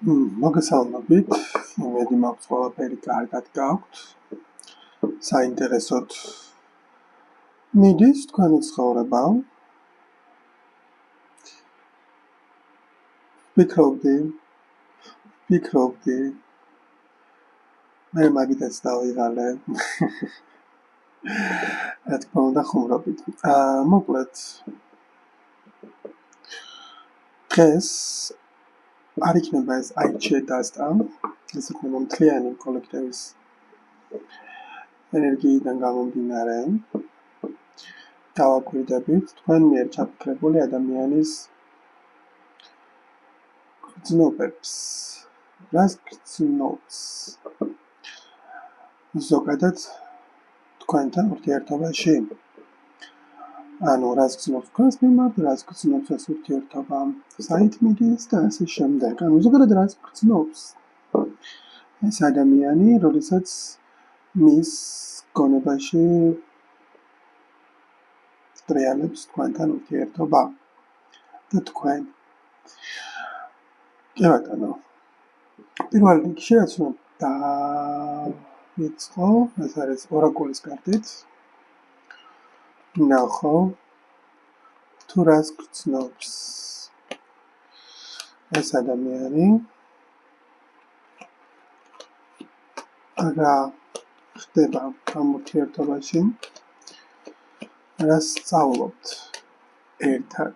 მოგესალმებით, იმედი მაქვს ყველაფერი კარგად გაქვთ. საინტერესოდ მიდის თქვენი ცხოვრება. ვფიქრობდი, მე მაგითაც დავიღალე. რა თქმა უნდა, ხუმრობით. მოკლედ, დღეს არ იქნება ეს IT დასტა, ეს იქნება მთლიანი კოლექტივის ენერგიიდან გამომდინარე. დავაკვირდებით თქვენ მიერ ჩაფიქრებული ადამიანის გრძნობებს. რას გრძნობს? ზოგადად თქვენთან ურთიერთობაში. ანუ რას გრძნობს თქვენს მიმართ, რას გრძნობს ეს ურთიერთობა, საით მიდის და ასე შემდეგ. ანუ ზოგადად რას გრძნობს ეს ადამიანი, როდესაც მის გონებაში ტრიალებს თქვენთან ურთიერთობა და თქვენ. კი ბატონო. პირველ რიგში რაც უნდა დავიწყო, ეს არის ორაკულის კარტით. ნახო თუ რას გრძნობს ეს ადამიანი, რა ხდება ამ ურთიერთობაში, რას სწავლობთ ერთად.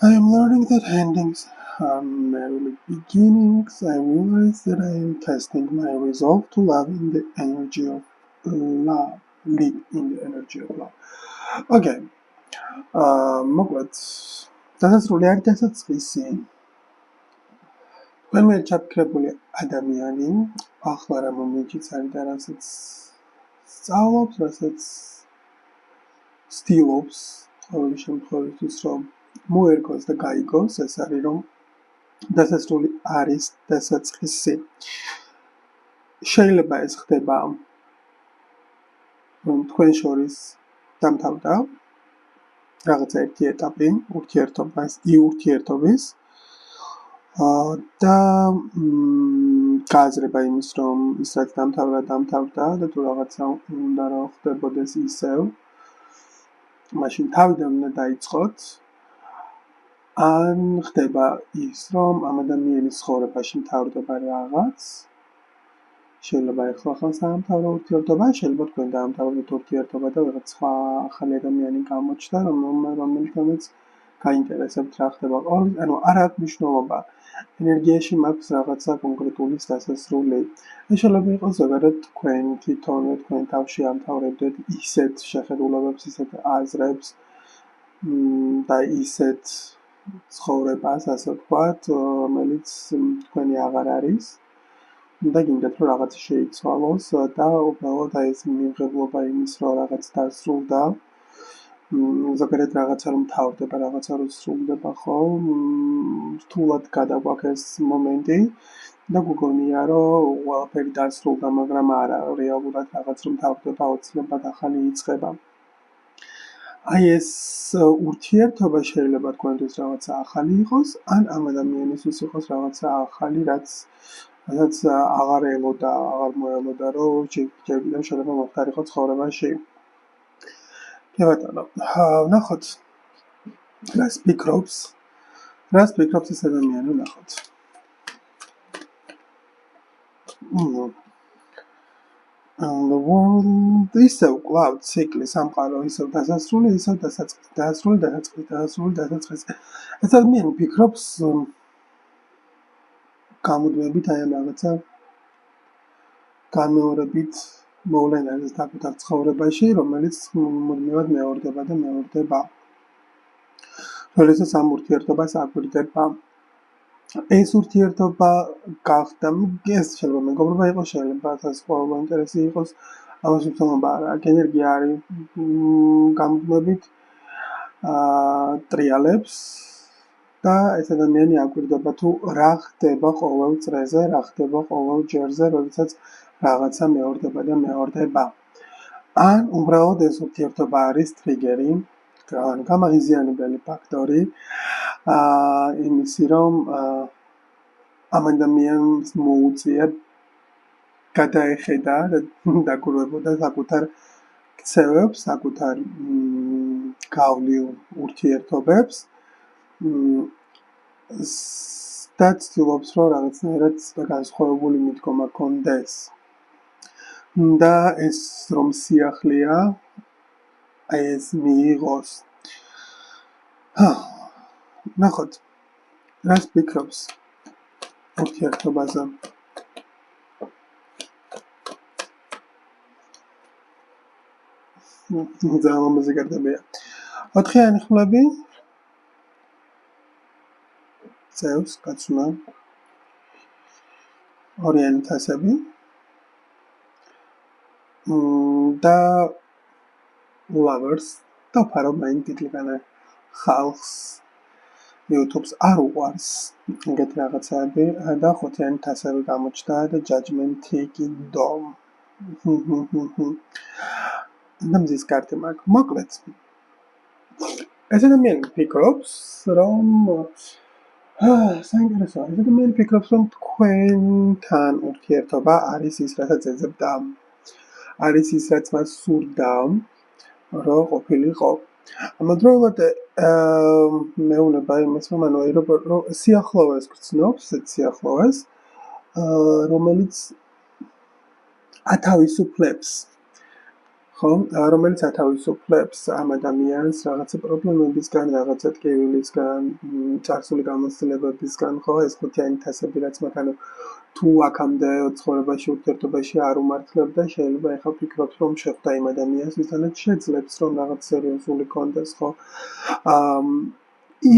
I am learning that endings are merely beginnings. I realize that I am testing my resolve to love in the energy of love. Live in the energy of love. Okay. მოკლედ, დასასრული არის დასაწყისი. თქვენ მიერ ჩაფიქრებული ადამიანი ახლა რა მომენტიც არის და რასაც სწავლობს, რასაც ცდილობს ყოველი შემთხვევაში, რომ მოერგოს და გაიგოს, ეს არის რომ დასასრული არის დასაწყისი. შეიძლება ეს ხდება რომ თქვენ შორის დამთავრდა რაღაცა ერთი ეტაპი ურთიერთობის და გააზრება იმის რომ ის რაც დამთავრდა და თუ რაღაცა უნდა რომ ხდებოდეს ისევ, მაშინ თავიდან უნდა დაიწყოთ. ან ხდება ის რომ ამ ადამიანის ცხოვრებაში მთავრდება რაღაც, შეიძლება ეხლა საამთავრო ურთიერთობა, შეიძლება თქვენ დაამთავროთ ურთიერთობა და რაღაც სხვა ახალი ადამიანი გამოჩნდა, რომელთანაც გაინტერესებთ რა ხდება. ანუ არ აქვს მნიშვნელობა. ენერგიაში მაქვს რაღაცა კონკრეტული დასასრული. ეს შეიძლება იყოს ზოგადად თქვენ თვითონვე თქვენ თავში ამთავრებდეთ ისეთ შეხედულებებს, ისეთ აზრებს და ისეთ ცხოვრებას, ასე ვთქვათ, რომელიც თქვენი აღარ არის. და გინდათ რომ რაღაც შეიცვალოს და უბრალოდ ეს მიმღებლობა იმის რომ რაღაც დასრულდა. ზოგადად რაღაცა რომ თავდება, რაღაცა რომ სრულდება, ხო? რთულად გადაგვაქვს ეს მომენტი და გგონია რომ ყველაფერი დასრულდა, მაგრამ არა, რეალურად რაღაც რომ თავდება, ოცნებად ახალი იწყება. აი ეს ურთიერთობა შეიძლება თქვენთვის რაღაცა ახალი იყოს, ან ამ ადამიანისთვის იყოს რაღაცა ახალი, რაც აღარ ელოდა, აღარ მოელოდა, რომ ჯერ კიდევ შეიძლება მოხდარიყო ცხოვრებაში. კი ბატონო, ვნახოთ რას ფიქრობს ეს ადამიანი, ვნახოთ. The world ისევ კლავ ციკლი, სამყარო ისევ დასასრული, ისევ დასაწყისი, დასაწყისი. ეს ადამიანი ფიქრობს გამუდმებით აი ამ რაღაცა განმეორებით მოვლენაზე საკუთარ ცხოვრებაში, რომელიც მუდმივად მეორდება. როდესაც ამ ურთიერთობას აკვირდება. ეს ურთიერთობა გახდა, ეს შეიძლება მეგობრობა იყოს, შეიძლება საზღვაო ინტერესი იყოს, ამას უცნობობა არა. ენერგია არის გამუდმებით ტრიალებს და ეს ადამიანი აკვირდება თუ რა ხდება ყოველ წრეზე, რა ხდება ყოველ ჯერზე, როდესაც რაღაცა მეორდება და მეორდება. ან უბრალოდ ეს ურთიერთობა არის ტრიგერი, გამაღიზიანებელი ფაქტორი იმისი, რომ ამ ადამიანს მოუწია გადაეხედა და დაკვირვებოდა საკუთარ ქცევებს, საკუთარ გავლილ ურთიერთობებს და ცდილობს, რომ რაღაცნაირად განსხვავებული მიდგომა ჰქონდეს. და ეს რომ სიახლეა, აი ეს მიიღოს. ნახოთ, რას ფიქრობს ურთიერთობაზე? ძალიან ლამაზი გარდებია. 4-იანი ხმლები წევს, კაცუნა. 2-იანი თასები და lovers და ფარო მაინ ტიტლგანე ხალხს YouTube-ს არ უყვარს ეგეთი რაღაცები და 5-იანი თასები გამოჩნდა და judgment taking dom. და მზის კარტი მაქვს. მოკლედ ეს ადამიანი ფიქრობს, რომ საინტერესოა. ეს ადამიანი ფიქრობს, რომ თქვენთან ურთიერთობა არის ის, რასაც ეძებდა. არის ის, რაც მას სურდა, რომ ყოფილიყო. ამავდროულად მეუნება იმას, რომ რომ სიახლოვეს გრძნობს, ესეთ სიახლოვეს, რომელიც ათავისუფლებს. ხო, რომელიც ათავისუფლებს ამ ადამიანს რაღაცა პრობლემებისგან, რაღაცა ტკივილისგან, წარსული გამოცდილებებისგან, ხო, ეს 5-იანი თასები, რაც მათ თუ აქამდე ცხოვრებაში, ურთიერთობაში არ უმართლებდა, შეიძლება ეხლა ფიქრობთ, რომ შეხვდა იმ ადამიანს, ვისთანაც შეძლებს, რომ რაღაც სერიოზული კონდეს, ხო?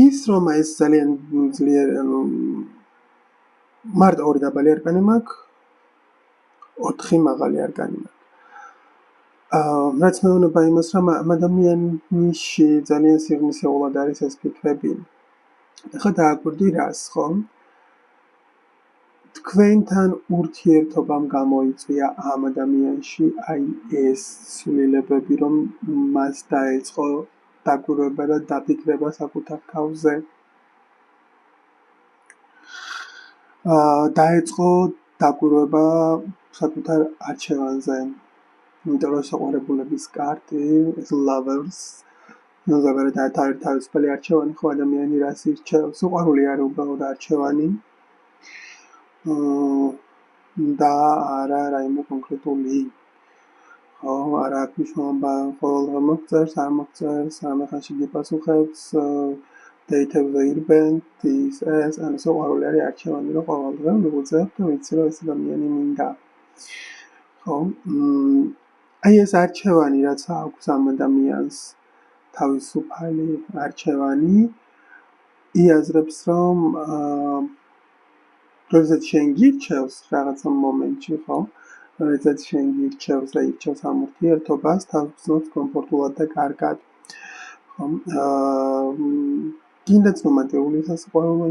ის რომ ეს ძალიან ძლიერ მარტო 2 დაბალი არკანი მაქვს, 4 მაღალი არკანი მაქვს. რაც მეუბნება იმას, რომ ამ ადამიანში ძალიან სიღრმისეულად არის ეს ფიქრები. ეხლა დააკვირდი რას, ხო? თქვენთან ურთიერთობამ გამოიწვია ამ ადამიანში აი ეს ცვლილებები, რომ მას დაეწყო დაკვირვება და დაფიქრება საკუთარ თავზე. დაეწყო დაკვირვება საკუთარ არჩევანზე. იმიტომ რომ საყვარებულების კარტი, ეს lovers, ზოგადად თავისუფალი არჩევანი ხო ადამიანი რას ირჩევს, უყვარული არის უბრალოდ არჩევანი. და არა რაიმე კონკრეტული. ხო, არა აქვს მნიშვნელობა ყოველ დღე მოგწერს, არ მოგწერს, რამე ხანში გიპასუხებს, დეითებზე ირბენ, ეს უყვარული არის არჩევანი, რომ ყოველ დღე მივუძებ და ვიცი, რომ ეს ადამიანი მინდა. ხო, აი ეს არჩევანი, რაც აქვს ამ ადამიანს, თავისუფალი არჩევანი, იაზრებს, რომ როდესაც შენ გირჩევს რაღაცა მომენტში, ხო? როდესაც შენ გირჩევს და ირჩევს ამ ურთიერთობას, თავს გრძნობს კომფორტულად და კარგად. ხო? გინდაც რომანტიკული სასიყვარულო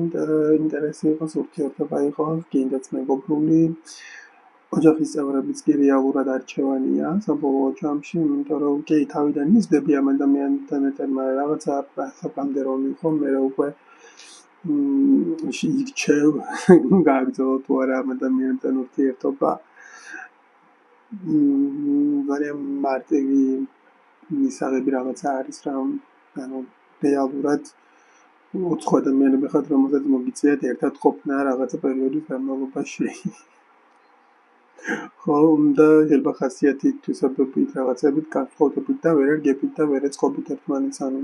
ინტერესი იყოს, ურთიერთობა იყოს, გინდაც მეგობრული, ოჯახის წევრებიც კი რეალურად არჩევანია საბოლოო ჯამში, იმიტომ რომ კი თავიდან იზრდები ამ ადამიანთან ერთად, მაგრამ რაღაცა საფამდე რომ იყო, მე უკვე ირჩევ, გააგრძელო თუ არა ამ ადამიანთან ურთიერთობა. ძალიან მარტივი მისაღები რაღაცა არის, რომ რეალურად უცხო ადამიანები ხართ, რომელსაც მოგიწიათ ერთად ყოფნა რაღაცა პერიოდის განმავლობაში. ხო, და შეიძლება ხასიათით, თვისებებით, რაღაცებით განსხვავდებით და ვერ ერგებით და ვერ ეწყობით ერთმანეთს, ანუ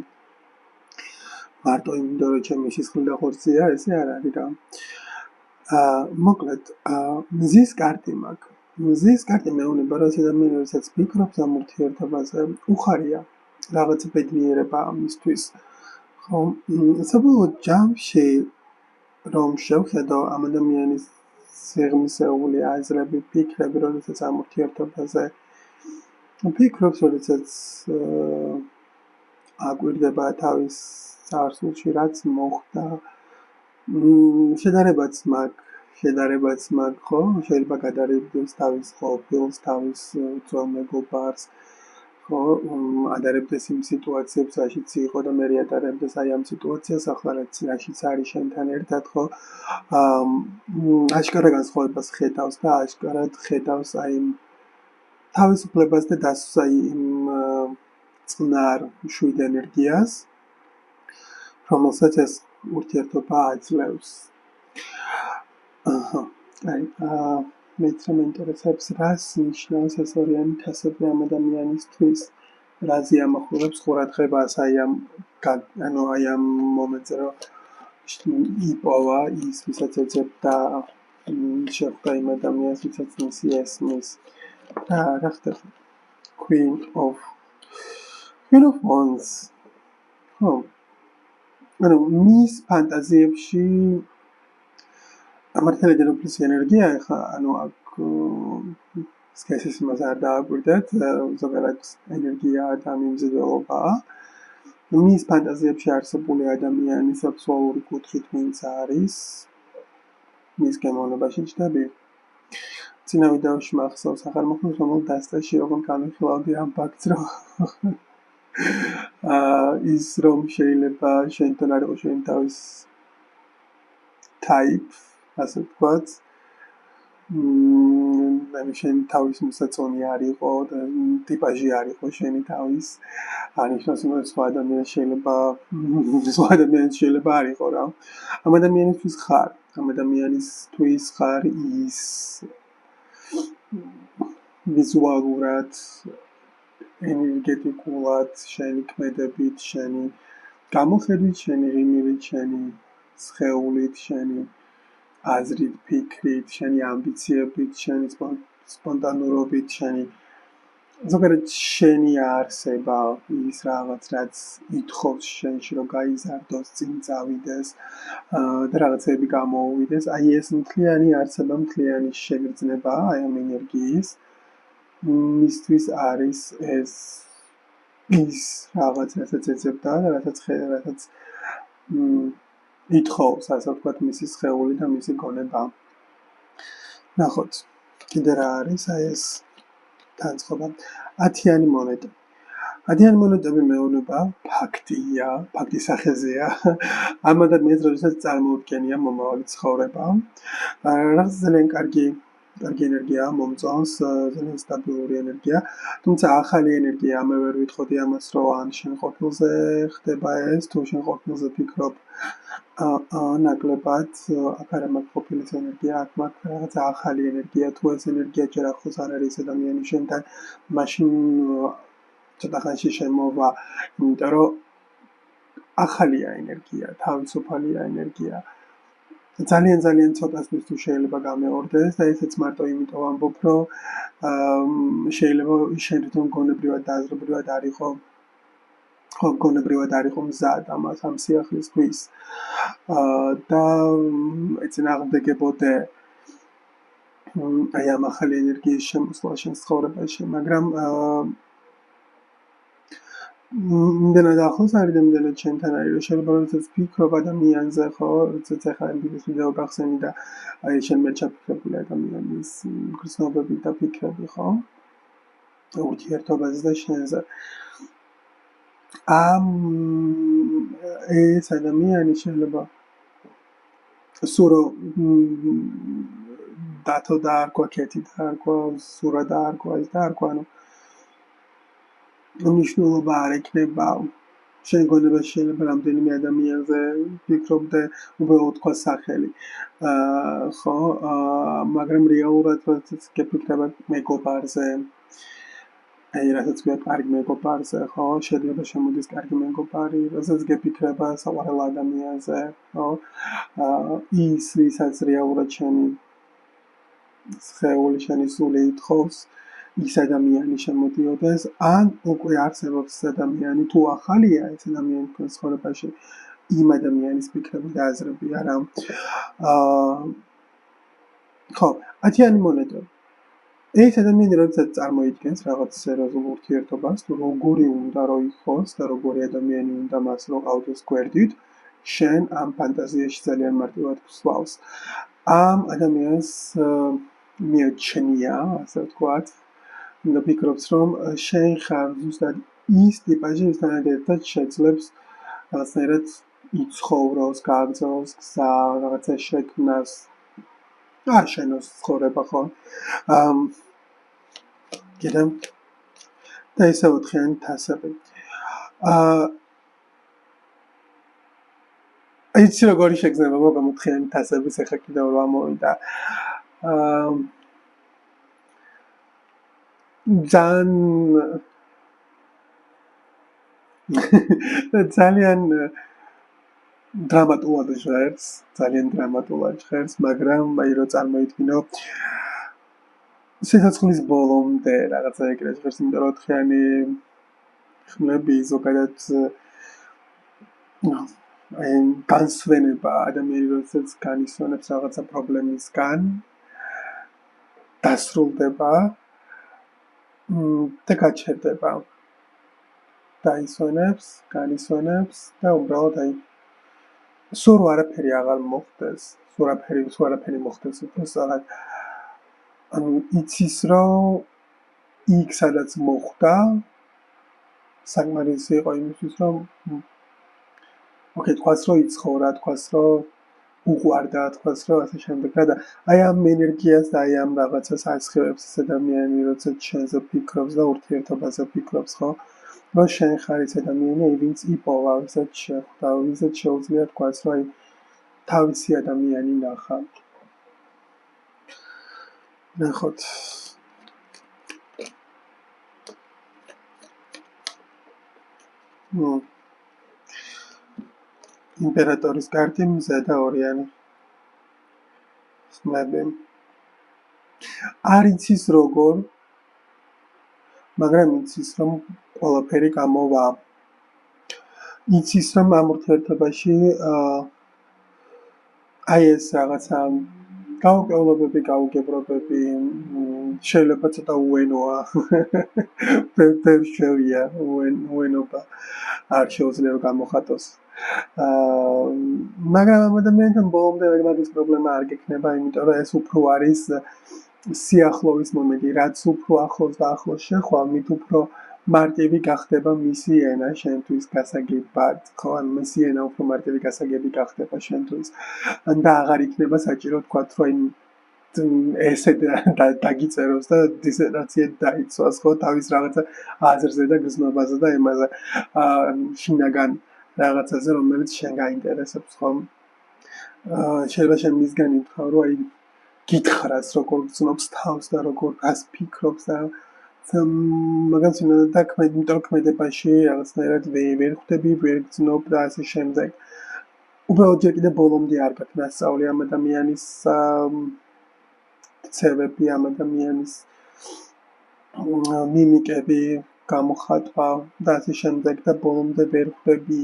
მარტო იმიტომ რომ ჩემი სისხლი და ხორცია, ესე არ არის რა. მოკლედ, მზის კარტი მაქვს. მზის კარტი მეუბნება, რომ ადამიანი რასაც ფიქრობს ამ ურთიერთობაზე, უხარია რაღაცა ბედნიერება ამისთვის. ხო, საბოლოო ჯამში რომ შევხედო ამ ადამიანის სიღრმისეული აზრები, ფიქრები, როდესაც ამ ურთიერთობაზე ფიქრობს, როდესაც აკვირდება თავის წარსულში, რაც მოხდა, შედარებაც მაქვს, ხო? შეიძლება გადარიგდეს თავის ყოფილს, თავის ძველ მეგობარს, ხო, ადარებდეს იმ სიტუაციებს, რაშიც იყო და მე ადარებდეს აი ამ სიტუაციას, ახლა რაშიც არის შენთან ერთად, ხო? აშკარა განსხვავებას ხედავს და აშკარად ხედავს აი იმ თავისუფლებას და დასვს აი იმ წყნარ შვიდ ენერგიას, რომელსაც ეს ურთიერთობა აძლევს. აი, მეც რომ ინტერესებს, რას ნიშნავს ეს ორიანი თასები ამ ადამიანისთვის, რა ზიამაყურებს ყურადღებას აი ამ მომენტზე, რომ იპოვა ის, ვისაც ეძებდა, შეხვდა იმ ადამიანს, ვისაც მისი ესმის. და რა ხდება? Queen of Wands. ხო. ანუ მის ფანტაზიებში ამართლე დეროპლის ენერგია ახლა ანუ აქ სქესის იმას არ დააკვირდეთ, ზოგადად ენერგია და მიმზიდველობაა. მის ფანტაზიებში არსებული ადამიანის სექსუალური კუთხით ვინც არის, მის გემოვნებაში ჩნდება. წინა ვიდეოში მახსოვს ახალ მოხდეს რომ დასტაში როგორ განვიხილავდი ამ ფაქტს, რომ ის რომ შეიძლება შენთან არ იყოს შენ თავის type, ასე ვთქვათ, შენ თავის მოსაწონი არ იყო და ტიპაჟი არ იყო შენი თავის, ანიშნავს რომ სხვა ადამიანს შეიძლება არ იყო რა. ამ ადამიანისთვის ხარ, ამ ადამიანისთვის ხარ ის ვიზუალურად, ენერგეტიკულად, შენი ქმედებით, შენი გამოხედვით, შენი ღიმილით, შენი სხეულით, შენი აზრით, ფიქრით, შენი ამბიციებით, შენი სპონტანურობით, შენი ზოგადად შენი არსება, ის რაღაც, რაც ითხოვს შენში, რომ გაიზარდოს, წინ წავიდეს და რაღაცები გამოუვიდეს. აი ეს მთლიანი არსება, მთლიანი შეგრძნება აი ამ ენერგიის მისთვის არის ის რაღაც, რასაც ეძებდა და რასაც ითხოვს, ასე ვთქვათ, მისი სხეული და მისი გონება. ნახოთ, კიდე რა არის აი ეს განწყობა. 10-იანი მონეტა. 10-იანი მონეტები მეუბნება ფაქტია, ფაქტის სახეზეა. ამ ადამიანს როდესაც წარმოუდგენია მომავალი ცხოვრება. რაღაც ძალიან კარგი ენერგია მომწონს, ძალიან სტაბილური ენერგია, თუმცა ახალი ენერგია, მე ვერ ვიტყოდი ამას, რომ ან შენ ყოფილზე ხდება ეს, თუ შენ ყოფილზე ფიქრობ ნაკლებად, აქ არ მაქვს ყოფილის ენერგია, აქ მაქვს რაღაცა ახალი ენერგია, თუ ეს ენერგია ჯერ ახლოს არ არის ადამიანი შენთან, მაშინ ცოტა ხანში შემოვა, იმიტომ რომ ახალია ენერგია, თავისუფალია ენერგია. ძალიან ცოტასთვის თუ შეიძლება გამეორდეს და ესეც მარტო იმიტომ ვამბობ, რომ შეიძლება შენ თვითონ გონებრივად და აზრობრივად არ იყო მზად ამას ამ სიახლისთვის და ეწინააღმდეგებოდე აი ამ ახალი ენერგიის შემოსვლა შენს ცხოვრებაში, მაგრამ იმდენად ახლოს არის და იმდენად შენთან არის, რომ შეიძლება როდესაც ფიქრობ ადამიანზე, ხო, როდესაც ახლა იმ ვიდეო გახსენი და აი შენ მე ჩაფიქრებული ადამიანის გრძნობები და ფიქრები, ხო? ურთიერთობაზე და შენზე. ეს ადამიანი შეიძლება სურო დათო დაარქვა, ქეთი დაარქვა, სურა დაარქვა, ის დაარქვა, ანუ მნიშვნელობა არ ექნება. შენ გონებაში შეიძლება რამდენიმე ადამიანზე ფიქრობდე, უბრალოდ თქვა სახელი. ხო, მაგრამ რეალურად როდესაც გეფიქრება მეგობარზე, აი რასაც ვთქვი, კარგი მეგობარზე, ხო, შეიძლება შემოდის კარგი მეგობარი, როდესაც გეფიქრება საყვარელ ადამიანზე, ხო, ის ვისაც რეალურად შენი სხეული, შენი სული ითხოვს, ის ადამიანი შემოდიოდეს, ან უკვე არსებობს ადამიანი, თუ ახალია ეს ადამიანი თქვენ ცხოვრებაში, იმ ადამიანის ფიქრები და აზრები არა. ხო, 10-იანი მონეტები. ეს ადამიანი როდესაც წარმოიდგენს რაღაც სერიოზულ ურთიერთობას, თუ როგორი უნდა რომ იყოს და როგორი ადამიანი უნდა მას რომ ყავდეს გვერდით, შენ ამ ფანტაზიაში ძალიან მარტივად გსვლავს. ამ ადამიანს მიაჩნია, ასე ვთქვათ, და ფიქრობს, რომ შენ ხარ ზუსტად ის ტიპაჟი, ვისთანაც ერთად შეძლებს რაღაცნაირად იცხოვროს, გააგრძელოს გზა, რაღაცა შექმნას, აშენოს ცხოვრება, ხო? კიდევ და ისე ოთხიანი თასები. იცი როგორი შეგრძნება მოგამ ოთხიანი თასების ეხა კიდევ რა მოვიდა. ძალიან დრამატულად ჟღერს, მაგრამ აი რო წარმოიდგინო სიცოცხლის ბოლომდე რაღაცა ეგრე ჟღერს, იმიტომ რომ ოთხიანი ხმები ზოგადად აი განსვენება ადამიანი როდესაც განისვენებს რაღაცა პრობლემისგან დასრულდება და გაჩერდება. დაისვენებს, განისვენებს და უბრალოდ აი სულ არაფერი აღარ მოხდეს, სულ არაფერი მოხდეს უბრალოდ ანუ იცის რომ იქ სადაც მოხდა საკმარისი იყო იმისთვის რომ თქვას რომ იცხოვრა, თქვას რომ უყვარდა, თქვას რომ ასე შემდეგ და აი ამ ენერგიას და აი ამ რაღაცას ასხივებს ეს ადამიანი როდესაც შენზე ფიქრობს და ურთიერთობაზე ფიქრობს, ხო? რომ შენ ხარ ის ადამიანი, ვინც იპოვა, ვისაც შეხვდა, ვისაც შეუძლია თქვას, რომ აი თავისი ადამიანი ნახა. ნახოთ. იმპერატორის კარტი მზედა ორიანი. ხმები. არ იცის როგორ, მაგრამ იცის რომ ყველაფერი გამოვა. იცის რომ ამ ურთიერთობაში აი ეს რაღაცა გაუგებრობები, შეიძლება ცოტა უენოა. ვერ შევია უენობა. არ შეუძლია რომ გამოხატოს. მაგრამ ამ ადამიანთან ბოლომდე მაგის პრობლემა არ გექნება, იმიტომ რომ ეს უფრო არის სიახლოვის მომენტი, რაც უფრო ახლოს და ახლოს შეხვა, მით უფრო მარტივი გახდება მისი ენა შენთვის გასაგებად, ხო, ან მისი ენა უფრო მარტივი გასაგები გახდება შენთვის. და აღარ იქნება საჭირო თქვათ, რომ ესე დაგიწეროს და დისერტაცია დაიცვას, ხო, თავის რაღაცა აზრზე და გრძნობაზე და იმაზე შინაგან რაღაცაზე, რომელიც შენ გაინტერესებს, ხო? შეიძლება შენ მისგან ითხოვ, რომ აი გითხრას, როგორ გრძნობს თავს და როგორ გასფიქრობს და მაგრამ იმიტომ რომ ქმედებაში რაღაცნაირად ვერ ხვდები, ვერ გრძნობ და ასე შემდეგ. უბრალოდ ჯერ კიდევ ბოლომდე არ გაქვს ნასწავლი ამ ადამიანის ცევები, ამ ადამიანის მიმიკები, გამოხატვა და ასე შემდეგ და ბოლომდე ვერ ხვდები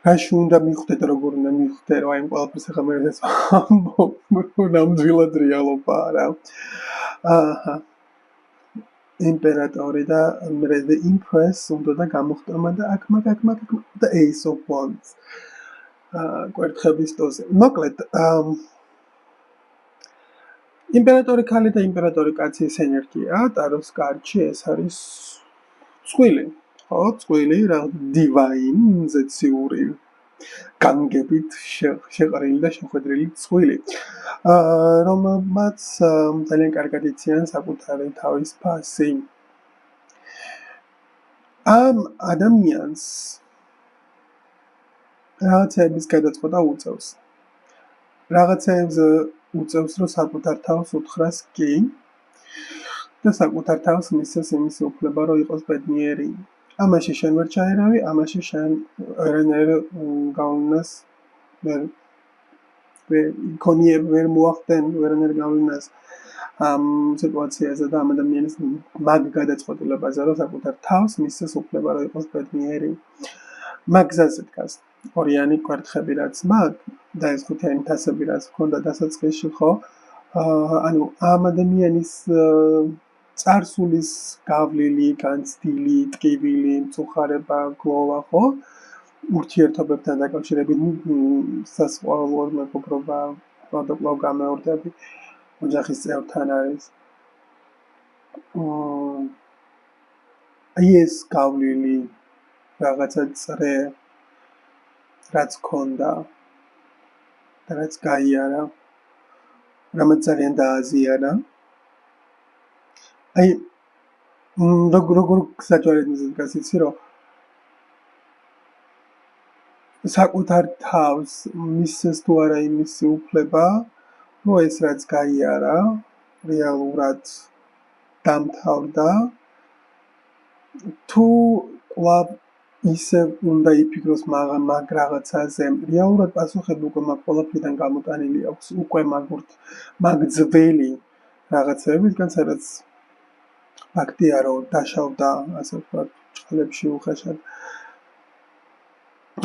რაში უნდა მიხვდე და როგორ უნდა მიხვდე, რომ აი ამ ყველაფერს ახლა მე ეს ნამდვილად რეალობაა რა. იმპერატორი და მე The Empress უნდა და გამოხტომა და აქ და Ace of Wands. კვერთხების ტოზე. მოკლედ, იმპერატორი ქალი და იმპერატორი კაცის ენერგია, ტაროს კარტში ეს არის წყვილი. ხო, წყვილი, რა divine, ზეციური, განგებით შეყრილი და შეხვედრილი წყვილი. რომელმაც ძალიან კარგად იციან საკუთარი თავის ფასი. ამ ადამიანს რაღაცების გადაწყვეტა უწევს. რაღაცებს უწევს, რომ საკუთარ თავს უთხრას კი და საკუთარ თავს მისცეს იმის უფლება, რომ იყოს ბედნიერი. ამაში შენ ვერ ჩაერავი, ამაში შენ ვერანაირ გავლენას ვერ მოახდენ, ვერანაირ გავლენას ამ სიტუაციაზე და ამ ადამიანის მაგ გადაწყვეტილებაზე, რომ საკუთარ თავს მისცეს უფლება, რომ იყოს ბედნიერი. მაგ გზაზე დგას ორიანი კვერთხები, რაც მაგ და ეს ხუთიანი თასები, რაც ჰქონდა დასაწყისში, ხო? ანუ ამ ადამიანის წარსულის გავლილი, განცდილი, ტკივილი, მწუხარება, გლოვა, ხო? ურთიერთობებთან დაკავშირებით სასწავლო მეგობრობა, პოდკლავ გამეორდები. ოჯახის წევრთან არის. აი ეს გავლილი რაღაცა წრე რაც ქონდა და რაც გაიარა, რამაც ძალიან დააზიანა. აი როგორ საჯაროდ მიზეზს იცი რომ საკუთარ თავს მისცეს თუ არა იმისი უფლება, რომ ეს რაც გაიარა, რეალურად დამთავრდა, თუ კვლავ ისევ უნდა იფიქროს მაგ რაღაცაზე, რეალურად პასუხები უკვე მაგ ყველაფრიდან გამოტანილი აქვს, უკვე მაგ ძველი რაღაცებისგან, სადაც ფაქტია, რომ დაშავდა, ასე ვთქვათ, ჭყალებში უხეშად.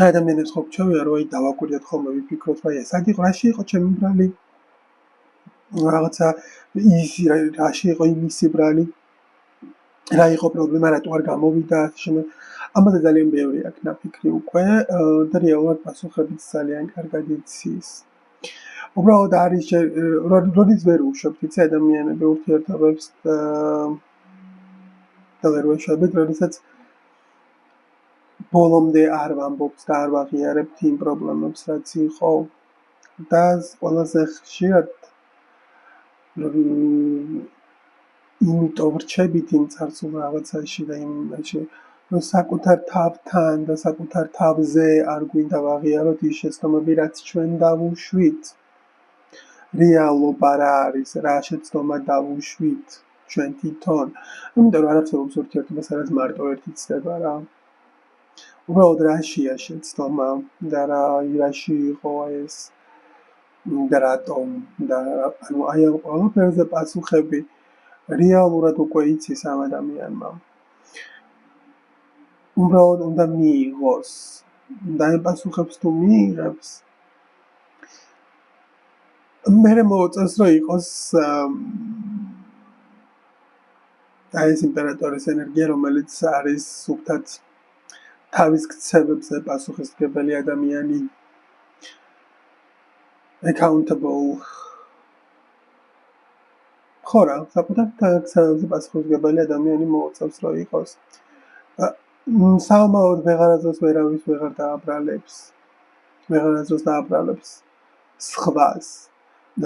ადამიანებს ხო გჩვევია, რომ აი დავაკვირდეთ ხოლმე ვიფიქროთ, რომ ეს რაში იყო ჩემი ბრალი, რაღაცა ის რაში იყო იმისი ბრალი, რა იყო პრობლემა, რატო არ გამოვიდა, ამაზე ძალიან ბევრი აქვს ნაფიქრი უკვე და რეალურად პასუხებიც ძალიან კარგად იცის. უბრალოდ არის როდის ვერ უშვებთ იცი ადამიანები ურთიერთობებს და ვერ უშვებთ, როდესაც ბოლომდე არ ვამბობთ და არ ვაღიარებთ იმ პრობლემებს, რაც იყო და ყველაზე ხშირად იმიტომ ვრჩებით იმ წარსულ რაღაცაში და იმაში, რომ საკუთარ თავთან და საკუთარ თავზე არ გვინდა ვაღიაროთ ის შეცდომები, რაც ჩვენ დავუშვით. რეალობა რა არის, რა შეცდომა დავუშვით ჩვენ თვითონ. იმიტომ რომ არაფერს ურთიერთობას არის მარტო ერთი ცდება რა. უბრალოდ რაშია შეცდომა და რაში იყო ეს და რატომ და ანუ აი ამ ყველაფერზე პასუხები რეალურად უკვე იცის ამ ადამიანმა. უბრალოდ უნდა მიიღოს და ამ პასუხებს თუ მიიღებს, მერე მოუწევს, რომ იყოს აი ეს იმპერატორის ენერგია, რომელიც არის სუფთად თავის ქცევებზე პასუხისმგებელი ადამიანი. accountable. ხო რა, საკუთარ ქცევებზე პასუხისმგებელი ადამიანი მოუწევს, რომ იყოს. საომაროდ ვეღარასდროს ვერავის ვეღარ დააბრალებს. ვეღარასდროს დააბრალებს სხვას.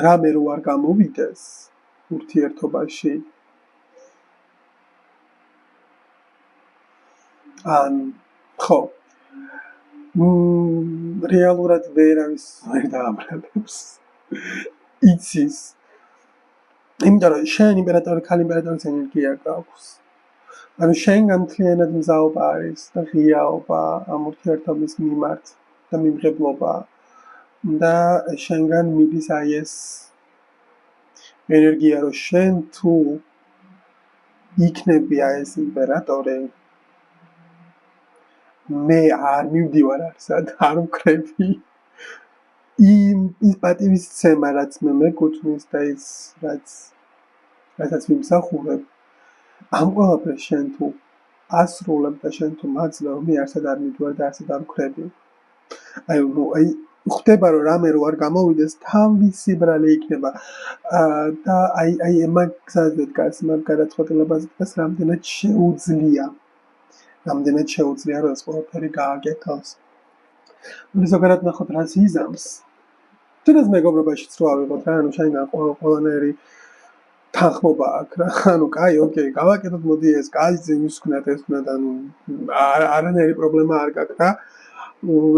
რამე რო არ გამოვიდეს ურთიერთობაში. ხო. რეალურად ვერავის ვერ დააბრალებს. იცის. იმიტომ რომ შენ ქალი იმპერატორის ენერგია გაქვს. ანუ შენგან მთლიანად მზაობა არის და ღიაობა ამ ურთიერთობის მიმართ და მიმღებლობა და შენგან მიდის აი ეს ენერგია, რომ შენ თუ იქნები აი ეს იმპერატორი, მე არ მივდივარ არსად, არ ვქრები ის პატივისცემა, რაც მე მეკუთვნის და ის რასაც ვიმსახურებ, ამ ყველაფერს შენ თუ ასრულებ და შენ თუ მაძლევ, მე არსად არ მივდივარ და არსად არ ვქრები. აი ხდება რომ რამე რო არ გამოვიდეს, თავისი ბრალი იქნება და აი მაგ გზაზე დგას, მაგ გადაწყვეტილებაზე დგას, რამდენად შეუძლია რომ ეს ყველაფერი გააკეთოს. ზოგადად ნახოთ რას იზამს. თუნდაც მეგობრობაშიც რო ავიღოთ რა, ანუ შენგან ყველანაირი თანხმობა აქვს რა, ანუ კაი, ოკეი, გავაკეთოთ, მოდი ეს, კაი, ის ვქნათ, ანუ არანაირი პრობლემა არ გაქვს რა.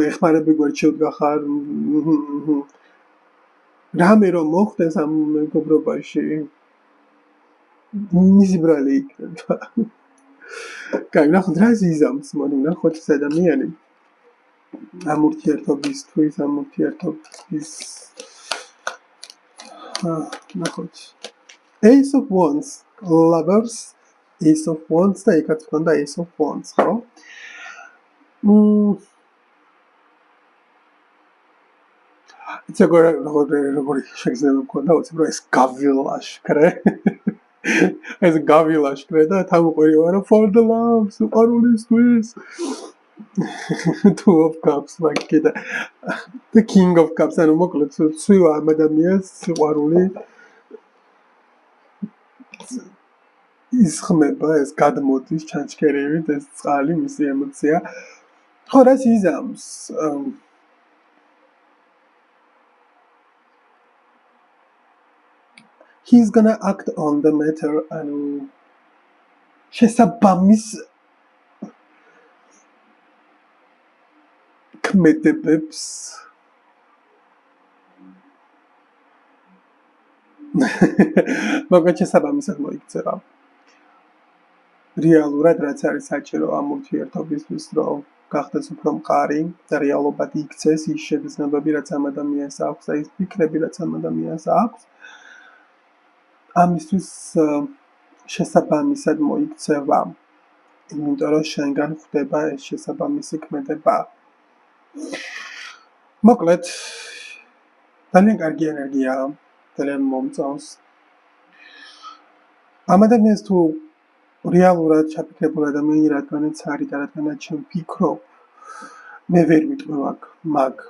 ეხმარები გვერდშევ გახარ. რამე რომ მოხდეს ამ მეგობრობაში, მისი ბრალი იქნება. კაი, ნახოთ რა იზამს, მოდი ნახოთ ეს ადამიანი. ამ ურთიერთობისთვის, ნახოთ. Ace of Wands, Lovers, Ace of Wands და ეკაც ქონდა Ace of Wands, ხო? როგორი შეგრძნება მქონდა, უცებ რომ ეს გავილაშქრე. ეს გავილაშქრე და თავუყვირი ვარ for the love, სიყვარულისთვის. Two of Cups, მაგიდა. The King of Cups, ანუ მოკლედ ცვივა ამ ადამიანს სიყვარული ისხმება ეს გადმოდის ჩანჩქერივით ეს წყალი მისი ემოცია ხო რას იზამს he's gonna act on the matter ანუ შესაბამის ქმედებებს მაგრამ შესაბამისად მოიქცევა რეალურად რაც არის საჭირო ამ ურთიერთობისთვის რომ გახდეს უფრო მყარი და რეალობად იქცეს ის შეგრძნებები რაც ამ ადამიანს აქვს და ის ფიქრები რაც ამ ადამიანს აქვს ამისთვის შესაბამისად მოიქცევა იმიტომ რომ შენგან ხდება ეს შესაბამისი ქმედება მოკლედ ძალიან კარგი ენერგია ძალიან მომწონს ამ ადამიანს თუ რეალურად ჩაფიქრებულ ადამიანი რადგანაც არის და რადგანაც ჩვენ ვფიქრობ მე ვერ ვიტყვი მაგ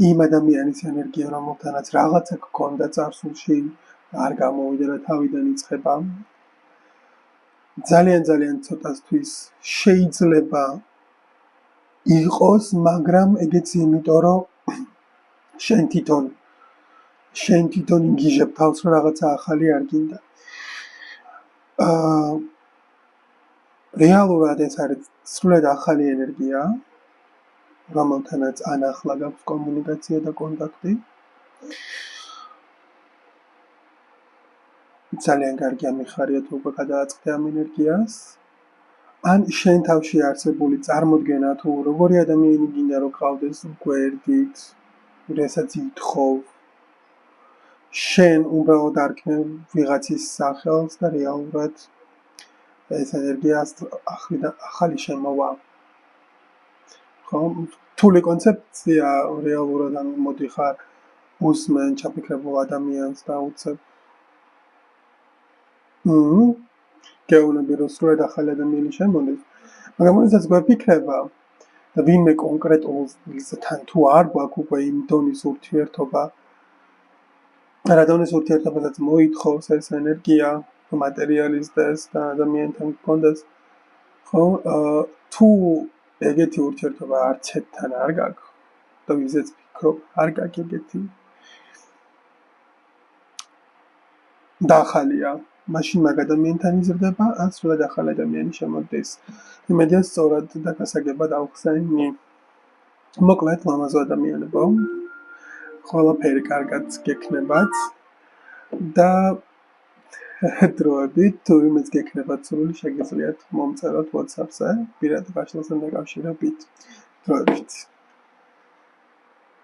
იმ ადამიანის ენერგია რომელთანაც რაღაცა გქონდა წარსულში არ გამოვიდა და თავიდან იწყება ძალიან ცოტასთვის შეიძლება იყოს მაგრამ ეგეც იმიტომ რომ შენ თვითონ იგიჟებ თავს რომ რაღაცა ახალი არ გინდა რეალურად ეს არის სრულად ახალი ენერგია რომელთანაც ანახლა გაქვს კომუნიკაცია და კონტაქტი ძალიან კარგი ამიხარია თუ უკვე გადააწყდე ამ ენერგიას ან შენ თავში არსებული წარმოდგენა თუ როგორი ადამიანი გინდა რომ გყავდეს გვერდით რასაც ითხოვ შენ უბრალოდ არქმევ ვიღაცის სახელს და რეალურად ეს ენერგია ახალი შემოვა ხო რთული კონცეფცია რეალურად ან მოდიხარ უსმენ ჩაფიქრებულ ადამიანს და უცებ გეუბნები რომ სრულად ახალი ადამიანი შემოდის მაგრამ როდესაც გვაფიქრება და ვინმე კონკრეტულთან თუ არ გვაქვს უკვე იმ დონის ურთიერთობა რა დონის ურთიერთობასაც მოითხოვს ეს ენერგია მატერიალიზდეს და ადამიანთან გქონდეს ხო თუ ეგეთი ურთიერთობა არც ერთთან არ გაქვს და ვიზეც ფიქრობ არ გაქვს ეგეთი დახალია მაშინ მაგ ადამიანთან იზრდება ან სრულად ახალი ადამიანი შემოდის იმედია სწორად და გასაგებად ავხსენი მოკლედ ლამაზ ადამიანებო ყველაფერი კარგად გექნებათ და დროებით თუ იმეც გექნებათ სრული შეგიძლიათ მომწეროთ WhatsApp-ზე პირად გაშლასთან დაკავშირებით დროებით